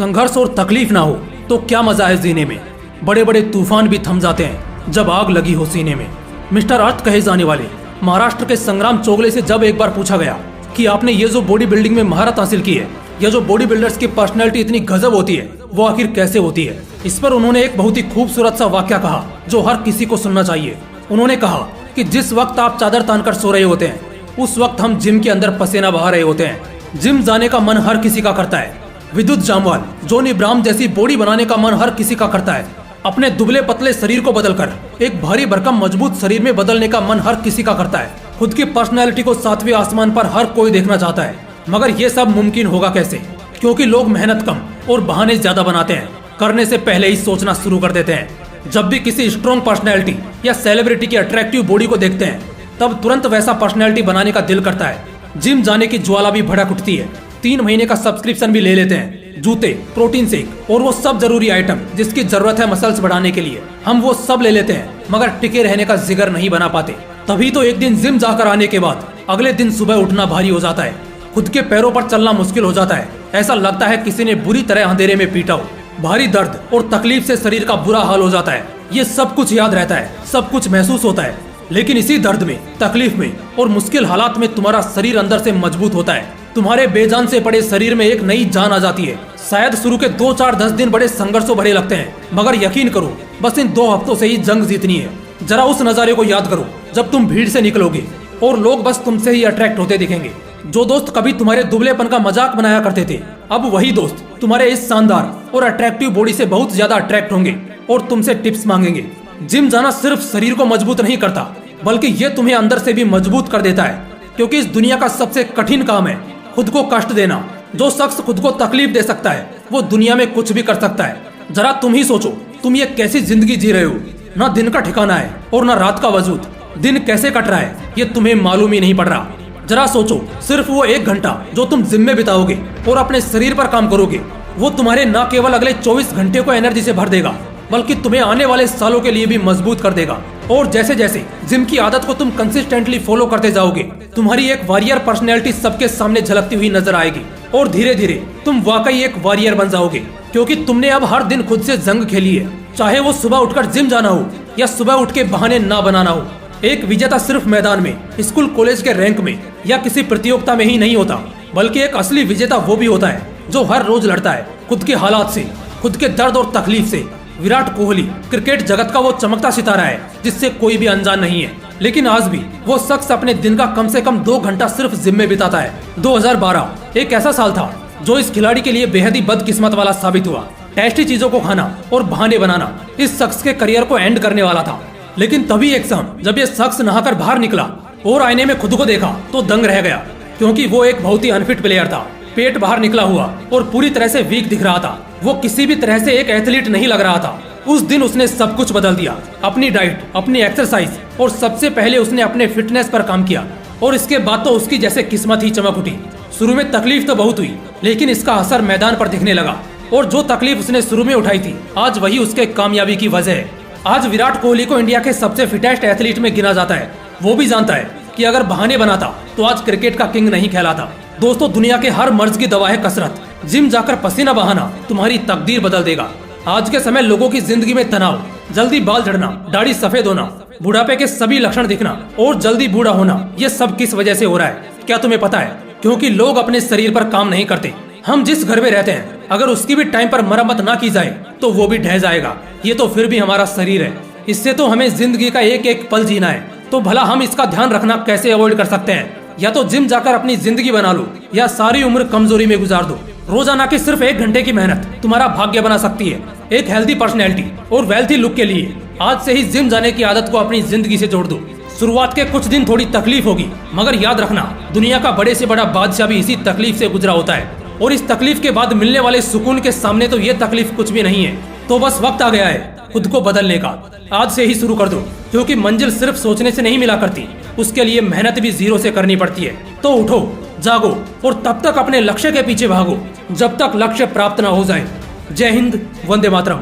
संघर्ष और तकलीफ ना हो तो क्या मजा है जीने में। बड़े बड़े तूफान भी थम जाते हैं जब आग लगी हो सीने में। मिस्टर अर्थ कहे जाने वाले महाराष्ट्र के संग्राम चोगले से जब एक बार पूछा गया कि आपने ये जो बॉडी बिल्डिंग में महारत हासिल की है, ये जो बॉडी बिल्डर्स की पर्सनैलिटी इतनी गजब होती है, वो आखिर कैसे होती है। इस पर उन्होंने एक बहुत ही खूबसूरत सा वाक्य कहा जो हर किसी को सुनना चाहिए। उन्होंने कहा कि जिस वक्त आप चादर तानकर सो रहे होते हैं उस वक्त हम जिम के अंदर पसीना बहा रहे होते हैं। जिम जाने का मन हर किसी का करता है। विद्युत जामवाल, जॉनी ब्राह्म जैसी बॉडी बनाने का मन हर किसी का करता है। अपने दुबले पतले शरीर को बदलकर एक भारी भरकम मजबूत शरीर में बदलने का मन हर किसी का करता है। खुद की पर्सनैलिटी को सातवें आसमान पर हर कोई देखना चाहता है, मगर ये सब मुमकिन होगा कैसे? क्योंकि लोग मेहनत कम और बहाने ज्यादा बनाते हैं, करने से पहले ही सोचना शुरू कर देते हैं। जब भी किसी स्ट्रॉन्ग पर्सनैलिटी या सेलिब्रिटी की अट्रैक्टिव बॉडी को देखते हैं तब तुरंत वैसा पर्सनैलिटी बनाने का दिल करता है। जिम जाने की ज्वाला भी भड़क उठती है। 3 महीने का सब्सक्रिप्शन भी ले लेते हैं। जूते, प्रोटीन शेक और वो सब जरूरी आइटम जिसकी जरूरत है मसल्स बढ़ाने के लिए, हम वो सब ले लेते हैं, मगर टिके रहने का जिगर नहीं बना पाते। तभी तो एक दिन जिम जाकर आने के बाद अगले दिन सुबह उठना भारी हो जाता है। खुद के पैरों पर चलना मुश्किल हो जाता है। ऐसा लगता है किसी ने बुरी तरह अंधेरे में पीटा हो। भारी दर्द और तकलीफ से शरीर का बुरा हाल हो जाता है। ये सब कुछ याद रहता है, सब कुछ महसूस होता है, लेकिन इसी दर्द में, तकलीफ में और मुश्किल हालात में तुम्हारा शरीर अंदर से मजबूत होता है। तुम्हारे बेजान से पड़े शरीर में एक नई जान आ जाती है। शायद शुरू के 2, 4, 10 दिन बड़े संघर्षों भरे लगते हैं, मगर यकीन करो बस इन 2 हफ्तों से ही जंग जीतनी है। जरा उस नजारे को याद करो जब तुम भीड़ से निकलोगे और लोग बस तुमसे ही अट्रैक्ट होते दिखेंगे। जो दोस्त कभी तुम्हारे दुबलेपन का मजाक बनाया करते थे, अब वही दोस्त तुम्हारे इस शानदार और अट्रैक्टिव बॉडी से बहुत ज्यादा अट्रैक्ट होंगे और तुमसे टिप्स मांगेंगे। जिम जाना सिर्फ शरीर को मजबूत नहीं करता, बल्कि ये तुम्हें अंदर से भी मजबूत कर देता है। क्योंकि इस दुनिया का सबसे कठिन काम है खुद को कष्ट देना। जो शख्स खुद को तकलीफ दे सकता है वो दुनिया में कुछ भी कर सकता है। जरा तुम ही सोचो, तुम ये कैसी जिंदगी जी रहे हो। ना दिन का ठिकाना है और ना रात का वजूद। दिन कैसे कट रहा है ये तुम्हें मालूम ही नहीं पड़ रहा। जरा सोचो, सिर्फ वो 1 घंटा जो तुम जिम में बिताओगे और अपने शरीर पर काम करोगे, वो तुम्हारे न केवल अगले 24 घंटे को एनर्जी से भर देगा, बल्कि तुम्हें आने वाले सालों के लिए भी मजबूत कर देगा। और जैसे जैसे जिम की आदत को तुम कंसिस्टेंटली फॉलो करते जाओगे, तुम्हारी एक वॉरियर पर्सनैलिटी सबके सामने झलकती हुई नजर आएगी और धीरे धीरे तुम वाकई एक वॉरियर बन जाओगे। क्योंकि तुमने अब हर दिन खुद से जंग खेली है, चाहे वो सुबह उठकर जिम जाना हो या सुबह उठ के बहाने ना बनाना हो। एक विजेता सिर्फ मैदान में, स्कूल कॉलेज के रैंक में या किसी प्रतियोगिता में ही नहीं होता, बल्कि एक असली विजेता वो भी होता है जो हर रोज लड़ता है खुद के हालात से, खुद के दर्द और तकलीफ से। विराट कोहली क्रिकेट जगत का वो चमकता सितारा है जिससे कोई भी अनजान नहीं है, लेकिन आज भी वो शख्स अपने दिन का कम से कम 2 घंटा सिर्फ जिम में बिताता है। 2012 एक ऐसा साल था जो इस खिलाड़ी के लिए बेहद ही बदकिस्मत वाला साबित हुआ। टेस्टी चीजों को खाना और बहाने बनाना इस शख्स के करियर को एंड करने वाला था। लेकिन तभी एक शाम जब ये शख्स नहाकर बाहर निकला और आईने में खुद को देखा तो दंग रह गया, क्योंकि वो एक बहुत ही अनफिट प्लेयर था। पेट बाहर निकला हुआ और पूरी तरह से वीक दिख रहा था। वो किसी भी तरह से एक एथलीट नहीं लग रहा था। उस दिन उसने सब कुछ बदल दिया। अपनी डाइट, अपनी एक्सरसाइज और सबसे पहले उसने अपने फिटनेस पर काम किया। और इसके बाद तो उसकी जैसे किस्मत ही चमक उठी। शुरू में तकलीफ तो बहुत हुई, लेकिन इसका असर मैदान पर दिखने लगा। और जो तकलीफ उसने शुरू में उठाई थी, आज वही उसके कामयाबी की वजह है। आज विराट कोहली को इंडिया के सबसे फिटेस्ट एथलीट में गिना जाता है। वो भी जानता है कि अगर बहाने बनाता तो आज क्रिकेट का किंग नहीं कहलाता। दोस्तों, दुनिया के हर मर्ज की दवा है कसरत। जिम जाकर पसीना बहाना तुम्हारी तकदीर बदल देगा। आज के समय लोगों की जिंदगी में तनाव, जल्दी बाल झड़ना, दाढ़ी सफेद होना, बुढ़ापे के सभी लक्षण दिखना और जल्दी बूढ़ा होना, ये सब किस वजह से हो रहा है क्या तुम्हें पता है? क्योंकि लोग अपने शरीर पर काम नहीं करते। हम जिस घर में रहते हैं, अगर उसकी भी टाइम पर मरम्मत ना की जाए तो वो भी ढह जाएगा। ये तो फिर भी हमारा शरीर है, इससे तो हमें जिंदगी का एक एक पल जीना है। तो भला हम इसका ध्यान रखना कैसे अवॉइड कर सकते हैं? या तो जिम जाकर अपनी जिंदगी बना लो या सारी उम्र कमजोरी में गुजार दो। रोजाना की सिर्फ 1 घंटे की मेहनत तुम्हारा भाग्य बना सकती है। एक हेल्दी पर्सनैलिटी और वेल्थी लुक के लिए आज से ही जिम जाने की आदत को अपनी जिंदगी से जोड़ दो। शुरुआत के कुछ दिन थोड़ी तकलीफ होगी, मगर याद रखना, दुनिया का बड़े से बड़ा बादशाह भी इसी तकलीफ से गुजरा होता है। और इस तकलीफ के बाद मिलने वाले सुकून के सामने तो ये तकलीफ कुछ भी नहीं है। तो बस वक्त आ गया है खुद को बदलने का। आज से ही शुरू कर दो, क्योंकि मंजिल सिर्फ सोचने से नहीं मिला करती, उसके लिए मेहनत भी जीरो से करनी पड़ती है। तो उठो, जागो और तब तक अपने लक्ष्य के पीछे भागो जब तक लक्ष्य प्राप्त न हो जाए। जय हिंद, वंदे मातरम।